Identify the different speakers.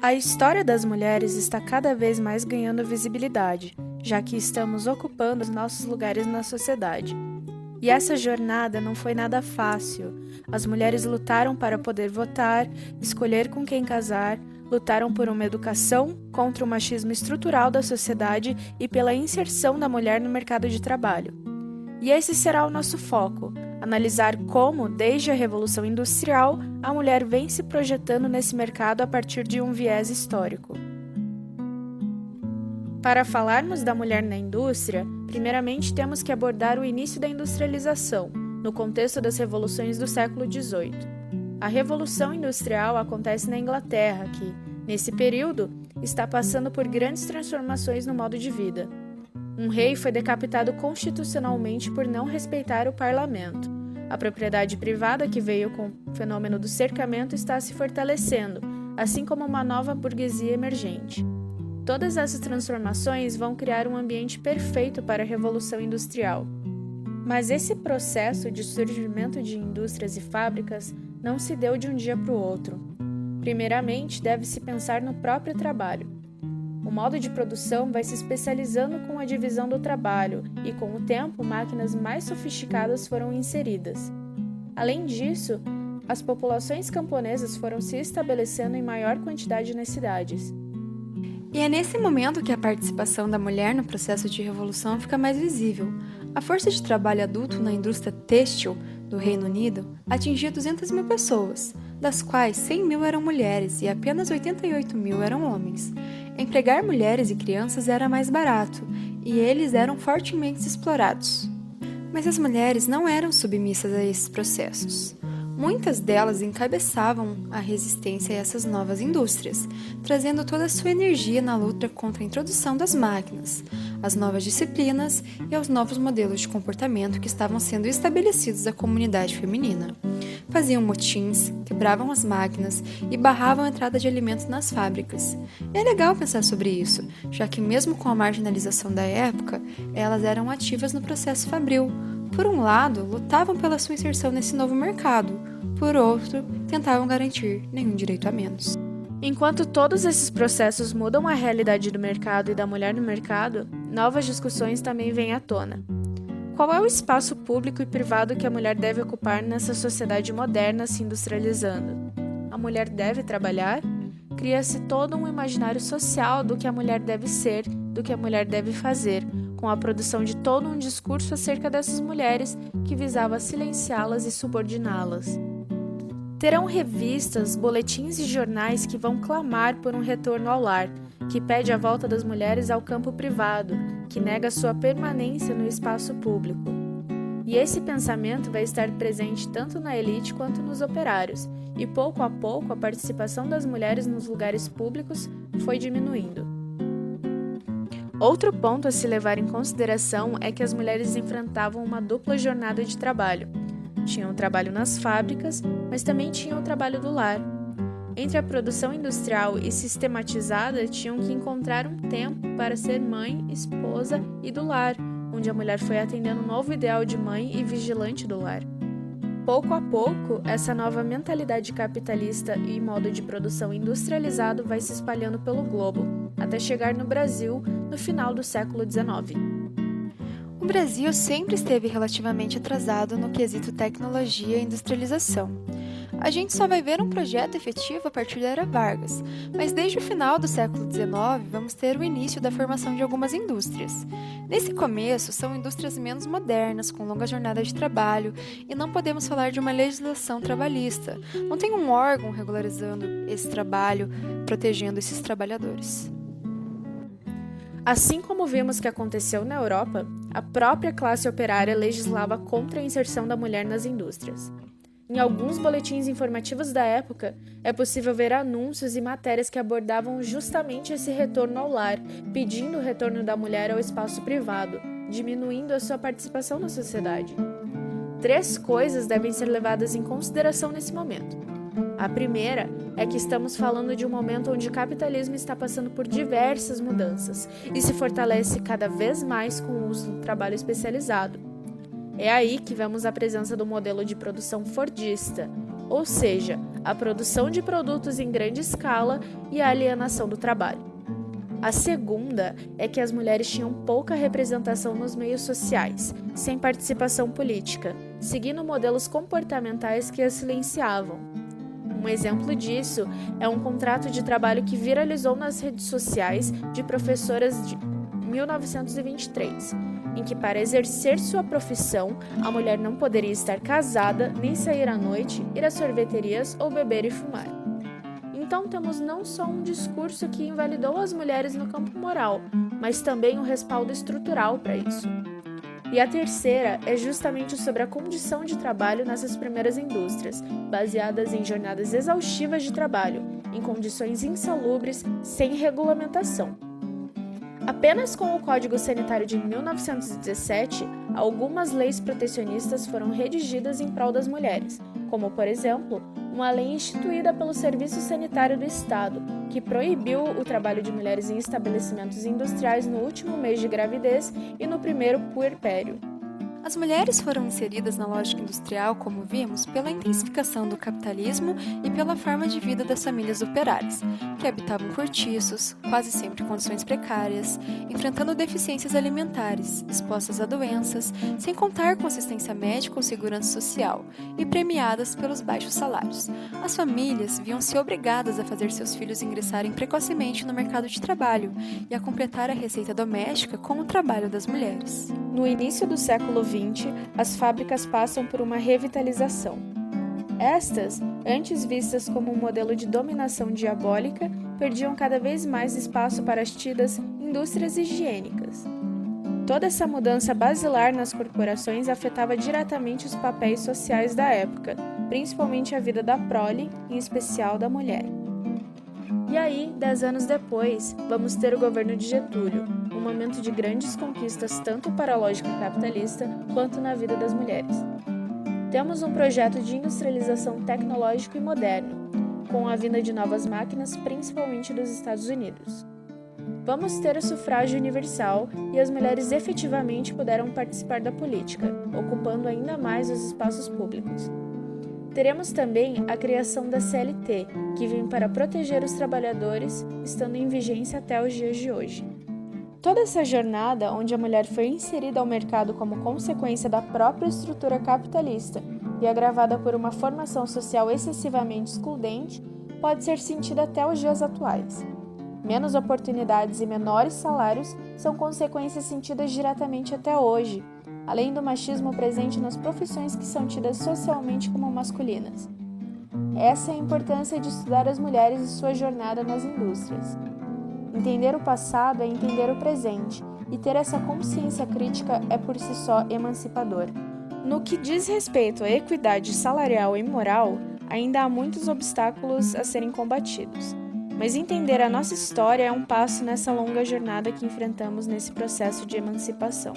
Speaker 1: A história das mulheres está cada vez mais ganhando visibilidade, já que estamos ocupando os nossos lugares na sociedade. E essa jornada não foi nada fácil. As mulheres lutaram para poder votar, escolher com quem casar, lutaram por uma educação, contra o machismo estrutural da sociedade e pela inserção da mulher no mercado de trabalho. E esse será o nosso foco: analisar como, desde a Revolução Industrial, a mulher vem se projetando nesse mercado a partir de um viés histórico. Para falarmos da mulher na indústria, primeiramente temos que abordar o início da industrialização, no contexto das revoluções do século XVIII. A Revolução Industrial acontece na Inglaterra, que, nesse período, está passando por grandes transformações no modo de vida. Um rei foi decapitado constitucionalmente por não respeitar o parlamento. A propriedade privada que veio com o fenômeno do cercamento está se fortalecendo, assim como uma nova burguesia emergente. Todas essas transformações vão criar um ambiente perfeito para a Revolução Industrial. Mas esse processo de surgimento de indústrias e fábricas não se deu de um dia para o outro. Primeiramente, deve-se pensar no próprio trabalho. O modo de produção vai se especializando com a divisão do trabalho e, com o tempo, máquinas mais sofisticadas foram inseridas. Além disso, as populações camponesas foram se estabelecendo em maior quantidade nas cidades.
Speaker 2: E é nesse momento que a participação da mulher no processo de revolução fica mais visível. A força de trabalho adulto na indústria têxtil do Reino Unido atingia 200 mil pessoas, das quais 100 mil eram mulheres e apenas 88 mil eram homens. Empregar mulheres e crianças era mais barato, e eles eram fortemente explorados. Mas as mulheres não eram submissas a esses processos. Muitas delas encabeçavam a resistência a essas novas indústrias, trazendo toda a sua energia na luta contra a introdução das máquinas, as novas disciplinas e aos novos modelos de comportamento que estavam sendo estabelecidos à comunidade feminina. Faziam motins, quebravam as máquinas e barravam a entrada de alimentos nas fábricas. E é legal pensar sobre isso, já que mesmo com a marginalização da época, elas eram ativas no processo fabril. Por um lado, lutavam pela sua inserção nesse novo mercado, por outro, tentavam garantir nenhum direito a menos.
Speaker 1: Enquanto todos esses processos mudam a realidade do mercado e da mulher no mercado, novas discussões também vêm à tona. Qual é o espaço público e privado que a mulher deve ocupar nessa sociedade moderna se industrializando? A mulher deve trabalhar? Cria-se todo um imaginário social do que a mulher deve ser, do que a mulher deve fazer, com a produção de todo um discurso acerca dessas mulheres que visava silenciá-las e subordiná-las. Terão revistas, boletins e jornais que vão clamar por um retorno ao lar, que pede a volta das mulheres ao campo privado, que nega sua permanência no espaço público. E esse pensamento vai estar presente tanto na elite quanto nos operários, e pouco a pouco a participação das mulheres nos lugares públicos foi diminuindo. Outro ponto a se levar em consideração é que as mulheres enfrentavam uma dupla jornada de trabalho. Tinham o trabalho nas fábricas, mas também tinham o trabalho do lar. Entre a produção industrial e sistematizada, tinham que encontrar um tempo para ser mãe, esposa e do lar, onde a mulher foi atendendo um novo ideal de mãe e vigilante do lar. Pouco a pouco, essa nova mentalidade capitalista e modo de produção industrializado vai se espalhando pelo globo, até chegar no Brasil no final do século XIX.
Speaker 2: O Brasil sempre esteve relativamente atrasado no quesito tecnologia e industrialização. A gente só vai ver um projeto efetivo a partir da Era Vargas, mas desde o final do século XIX vamos ter o início da formação de algumas indústrias. Nesse começo, são indústrias menos modernas, com longa jornada de trabalho, e não podemos falar de uma legislação trabalhista. Não tem um órgão regularizando esse trabalho, protegendo esses trabalhadores.
Speaker 1: Assim como vimos que aconteceu na Europa, a própria classe operária legislava contra a inserção da mulher nas indústrias. Em alguns boletins informativos da época, é possível ver anúncios e matérias que abordavam justamente esse retorno ao lar, pedindo o retorno da mulher ao espaço privado, diminuindo a sua participação na sociedade. 3 coisas devem ser levadas em consideração nesse momento. A primeira é que estamos falando de um momento onde o capitalismo está passando por diversas mudanças e se fortalece cada vez mais com o uso do trabalho especializado. É aí que vemos a presença do modelo de produção fordista, ou seja, a produção de produtos em grande escala e a alienação do trabalho. A segunda é que as mulheres tinham pouca representação nos meios sociais, sem participação política, seguindo modelos comportamentais que as silenciavam. Um exemplo disso é um contrato de trabalho que viralizou nas redes sociais de professoras de 1923, em que para exercer sua profissão, a mulher não poderia estar casada, nem sair à noite, ir a sorveterias ou beber e fumar. Então temos não só um discurso que invalidou as mulheres no campo moral, mas também um respaldo estrutural para isso. E a terceira é justamente sobre a condição de trabalho nessas primeiras indústrias, baseadas em jornadas exaustivas de trabalho, em condições insalubres, sem regulamentação. Apenas com o Código Sanitário de 1917, algumas leis protecionistas foram redigidas em prol das mulheres, como, por exemplo, uma lei instituída pelo Serviço Sanitário do Estado, que proibiu o trabalho de mulheres em estabelecimentos industriais no último mês de gravidez e no primeiro puerpério.
Speaker 2: As mulheres foram inseridas na lógica industrial, como vimos, pela intensificação do capitalismo e pela forma de vida das famílias operárias, que habitavam cortiços, quase sempre em condições precárias, enfrentando deficiências alimentares, expostas a doenças, sem contar com assistência médica ou segurança social, e premiadas pelos baixos salários. As famílias viam-se obrigadas a fazer seus filhos ingressarem precocemente no mercado de trabalho e a completar a receita doméstica com o trabalho das mulheres.
Speaker 1: No início do século XX, as fábricas passam por uma revitalização. Estas, antes vistas como um modelo de dominação diabólica, perdiam cada vez mais espaço para as tidas indústrias higiênicas. Toda essa mudança basilar nas corporações afetava diretamente os papéis sociais da época, principalmente a vida da prole, em especial da mulher. E aí, 10 anos depois, vamos ter o governo de Getúlio, um momento de grandes conquistas tanto para a lógica capitalista quanto na vida das mulheres. Temos um projeto de industrialização tecnológico e moderno, com a vinda de novas máquinas, principalmente dos Estados Unidos. Vamos ter o sufrágio universal e as mulheres efetivamente puderam participar da política, ocupando ainda mais os espaços públicos. Teremos também a criação da CLT, que vem para proteger os trabalhadores, estando em vigência até os dias de hoje. Toda essa jornada, onde a mulher foi inserida ao mercado como consequência da própria estrutura capitalista e agravada por uma formação social excessivamente excludente, pode ser sentida até os dias atuais. Menos oportunidades e menores salários são consequências sentidas diretamente até hoje, além do machismo presente nas profissões que são tidas socialmente como masculinas. Essa é a importância de estudar as mulheres e sua jornada nas indústrias. Entender o passado é entender o presente, e ter essa consciência crítica é por si só emancipador. No que diz respeito à equidade salarial e moral, ainda há muitos obstáculos a serem combatidos. Mas entender a nossa história é um passo nessa longa jornada que enfrentamos nesse processo de emancipação.